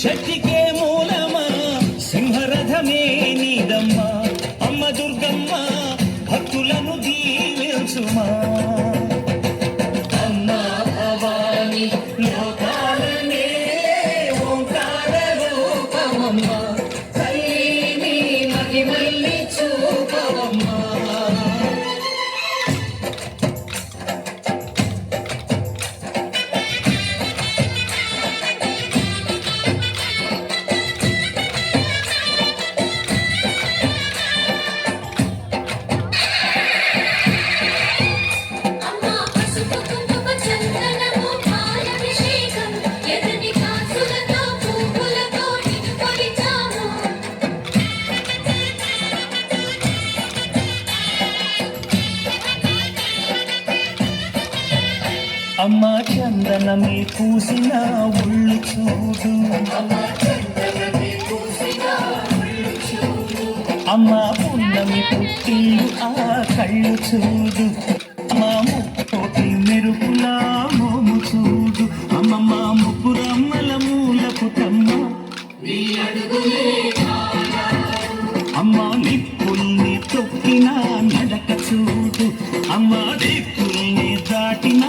శక్తికే మూలమా సింహరథమే నీదమ్మా అమ్మ దుర్గమ్మ భక్తులను దీవించుమా అమ్మా భవాని లోకాలనే ఓంకార రూపమమ్మా తల్లిని మహిమల్లి చూపవమ్మా అమ్మా చందనమే పూసిన ఉళ్ళు చూడు అమ్మా పున్నమి పుట్టిల్లు ఆ కళ్ళు చూడు అమ్మా ముక్కోటి మెరుపులా మోము చూడు అమ్మమ్మ ముగ్గురమ్మల మూల పుటమ్మ అమ్మా నిప్పుల్ని తొక్కిన నడక చూడు అమ్మా దిక్కుల్ని దాటిన